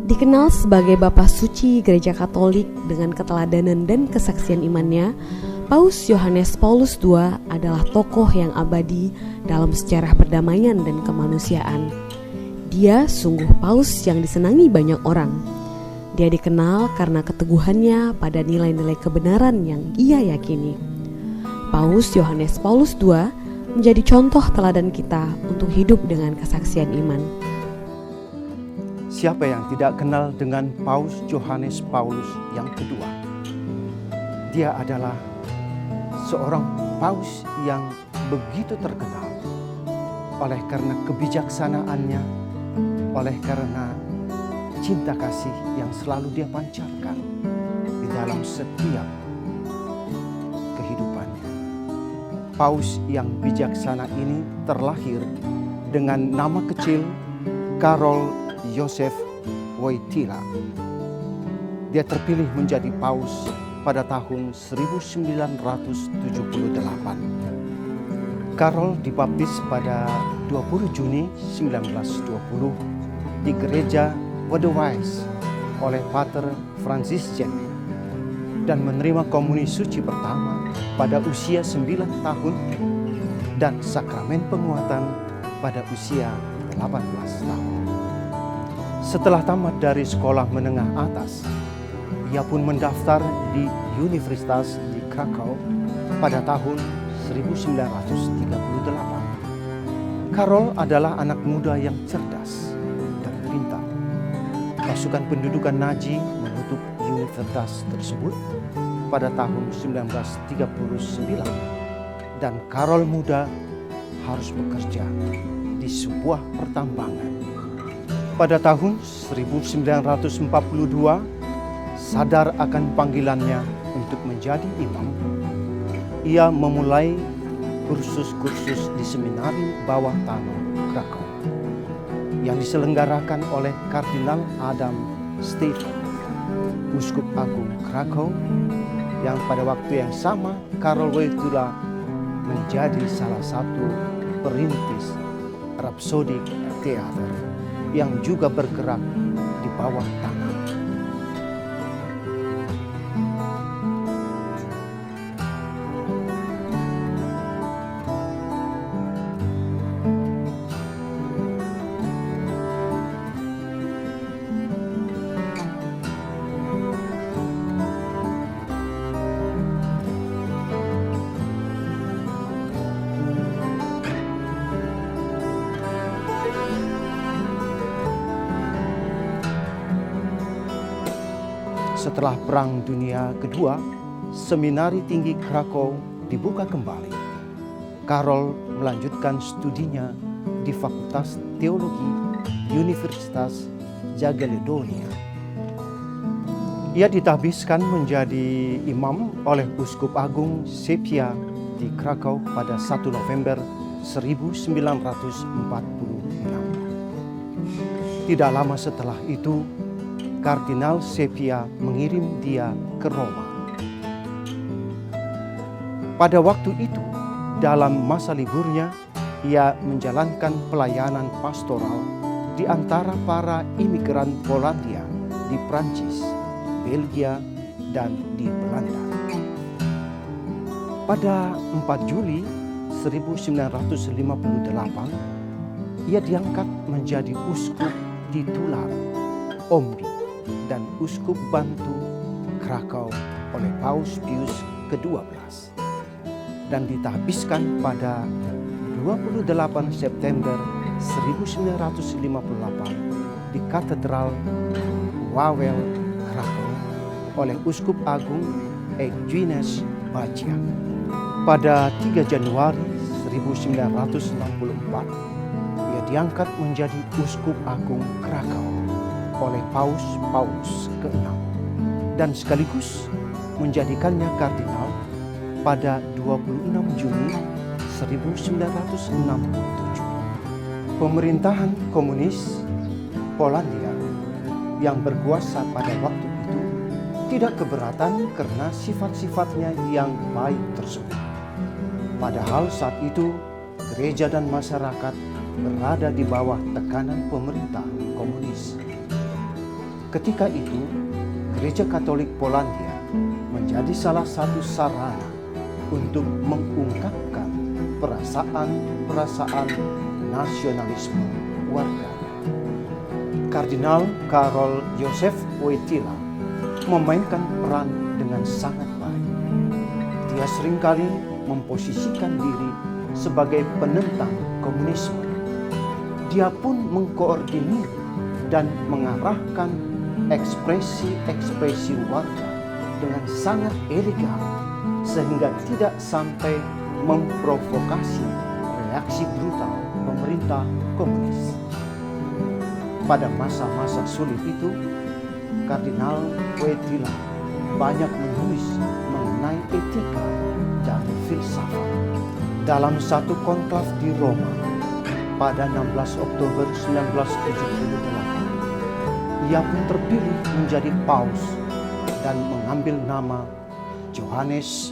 Dikenal sebagai Bapa Suci Gereja Katolik dengan keteladanan dan kesaksian imannya, Paus Yohanes Paulus II adalah tokoh yang abadi dalam sejarah perdamaian dan kemanusiaan. Dia sungguh paus yang disenangi banyak orang. Dia dikenal karena keteguhannya pada nilai-nilai kebenaran yang ia yakini. Paus Yohanes Paulus II menjadi contoh teladan kita untuk hidup dengan kesaksian iman. Siapa yang tidak kenal dengan Paus Yohanes Paulus yang kedua? Dia adalah seorang paus yang begitu terkenal oleh karena kebijaksanaannya, oleh karena cinta kasih yang selalu dia pancarkan di dalam setiap kehidupannya. Paus yang bijaksana ini terlahir dengan nama kecil Karol Joseph Wojtyla. Dia terpilih menjadi paus pada tahun 1978. Karol dibaptis pada 20 Juni 1920 di gereja Wadewijs oleh Pater Franciszek dan menerima komuni suci pertama pada usia 9 tahun dan sakramen penguatan pada usia 18 tahun. Setelah tamat dari sekolah menengah atas, ia pun mendaftar di Universitas di Krakow pada tahun 1938. Karol adalah anak muda yang cerdas dan pintar. Pasukan pendudukan Nazi menutup universitas tersebut pada tahun 1939 dan Karol muda harus bekerja di sebuah pertambangan. Pada tahun 1942, sadar akan panggilannya untuk menjadi imam, ia memulai kursus-kursus di seminari bawah tanah Krakow yang diselenggarakan oleh Kardinal Adam Stephan, Uskup Agung Krakow, yang pada waktu yang sama Karol Wojtyla menjadi salah satu perintis Rhapsodic Theater yang juga bergerak di bawah tanah. Setelah Perang Dunia Kedua, Seminari Tinggi Krakow dibuka kembali. Karol melanjutkan studinya di Fakultas Teologi Universitas Jagiellonia. Ia ditahbiskan menjadi imam oleh Uskup Agung Sepia di Krakow pada 1 November 1946. Tidak lama setelah itu, Kardinal Sepia mengirim dia ke Roma. Pada waktu itu, dalam masa liburnya, ia menjalankan pelayanan pastoral di antara para imigran Polandia di Prancis, Belgia, dan di Belanda. Pada 4 Juli 1958, ia diangkat menjadi uskup titular Ombi dan Uskup Bantu Krakow oleh Paus Pius ke-12 dan ditahbiskan pada 28 September 1958 di Katedral Wawel Krakow oleh Uskup Agung Eugeniusz Baciak. Pada 3 Januari 1964 ia diangkat menjadi Uskup Agung Krakow oleh Paus Paulus ke-6 dan sekaligus menjadikannya kardinal pada 26 Juni 1967. Pemerintahan komunis Polandia yang berkuasa pada waktu itu tidak keberatan karena sifat-sifatnya yang baik tersebut. Padahal saat itu gereja dan masyarakat berada di bawah tekanan pemerintah komunis. Ketika itu, Gereja Katolik Polandia menjadi salah satu sarana untuk mengungkapkan perasaan-perasaan nasionalisme warganya. Kardinal Karol Józef Wojtyła memainkan peran dengan sangat baik. Dia seringkali memposisikan diri sebagai penentang komunisme. Dia pun mengkoordinir dan mengarahkan ekspresi-ekspresi warga dengan sangat elegan sehingga tidak sampai memprovokasi reaksi brutal pemerintah komunis. Pada masa-masa sulit itu, Kardinal Wojtyła banyak menulis mengenai etika dan filsafat. Dalam satu konklav di Roma pada 16 Oktober 1978, ia pun terpilih menjadi paus dan mengambil nama Johannes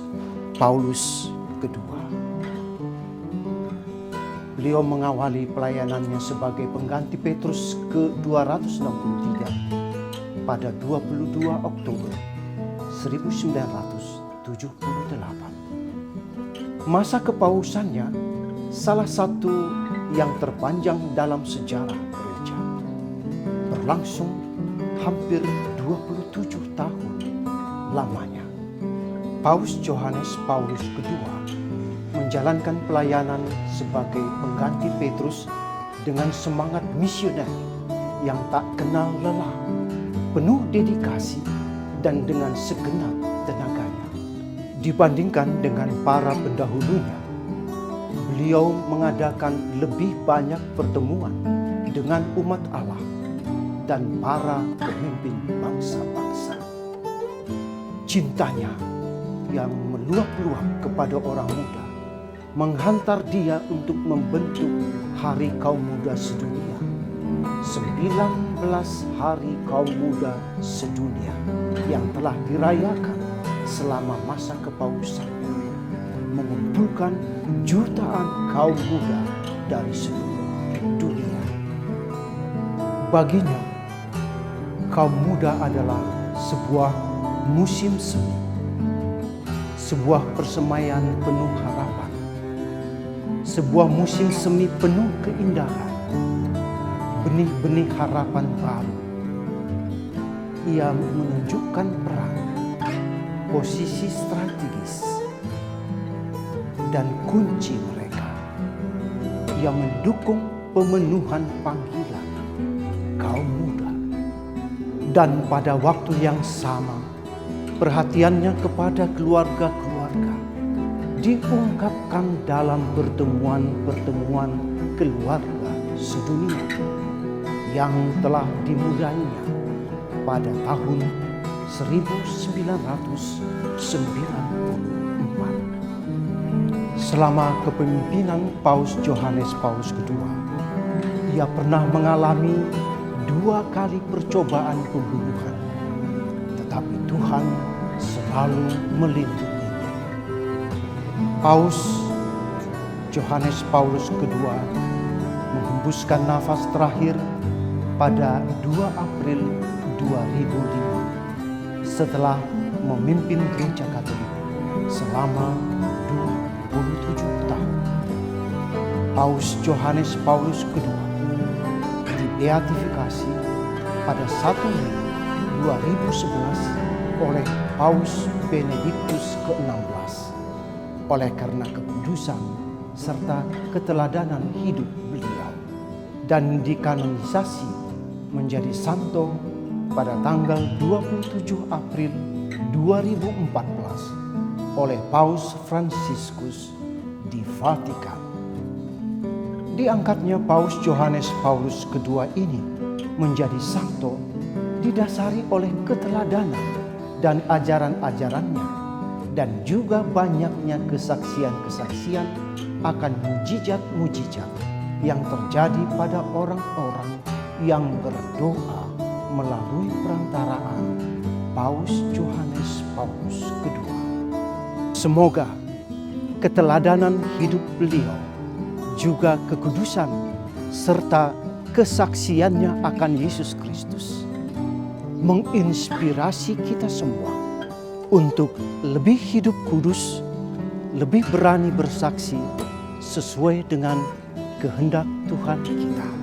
Paulus II. Beliau mengawali pelayanannya sebagai pengganti Petrus ke-263 pada 22 Oktober 1978. Masa kepausannya salah satu yang terpanjang dalam sejarah gereja. Berlangsung hampir 27 tahun lamanya. Paus Johannes Paulus II menjalankan pelayanan sebagai pengganti Petrus dengan semangat misioner yang tak kenal lelah, penuh dedikasi dan dengan segenap tenaganya. Dibandingkan dengan para pendahulunya, beliau mengadakan lebih banyak pertemuan dengan umat Allah dan para pemimpin bangsa-bangsa. Cintanya yang meluap-luap kepada orang muda menghantar dia untuk membentuk Hari Kaum Muda Sedunia. 19 Hari Kaum Muda Sedunia yang telah dirayakan selama masa kepausannya, mengumpulkan jutaan kaum muda dari seluruh dunia. Baginya, kaum muda adalah sebuah musim semi, sebuah persemaian penuh harapan, sebuah musim semi penuh keindahan, benih-benih harapan baru. Ia menunjukkan peran, posisi strategis, dan kunci mereka. Ia mendukung pemenuhan panggilan kaum muda. Dan pada waktu yang sama, perhatiannya kepada keluarga-keluarga diungkapkan dalam pertemuan-pertemuan keluarga sedunia yang telah dimulainya pada tahun 1994. Selama kepemimpinan Paus Johannes Paulus II, ia pernah mengalami 2 kali percobaan pembunuhan, tetapi Tuhan selalu melindunginya. Paus Johannes Paulus II menghembuskan nafas terakhir pada 2 April 2005 setelah memimpin Gereja Katolik selama 27 tahun. Paus Johannes Paulus II dibeatifikasi pada 1 Mei 2011 oleh Paus Benediktus ke-16 oleh karena kekudusan serta keteladanan hidup beliau, dan dikanonisasi menjadi santo pada tanggal 27 April 2014 oleh Paus Fransiskus di Vatikan. Diangkatnya Paus Johannes Paulus II ini menjadi santo didasari oleh keteladanan dan ajaran-ajarannya, dan juga banyaknya kesaksian-kesaksian akan mujizat-mujizat yang terjadi pada orang-orang yang berdoa melalui perantaraan Paus Johannes Paulus II. Semoga keteladanan hidup beliau, juga kekudusan serta kesaksiannya akan Yesus Kristus menginspirasi kita semua untuk lebih hidup kudus, lebih berani bersaksi sesuai dengan kehendak Tuhan kita.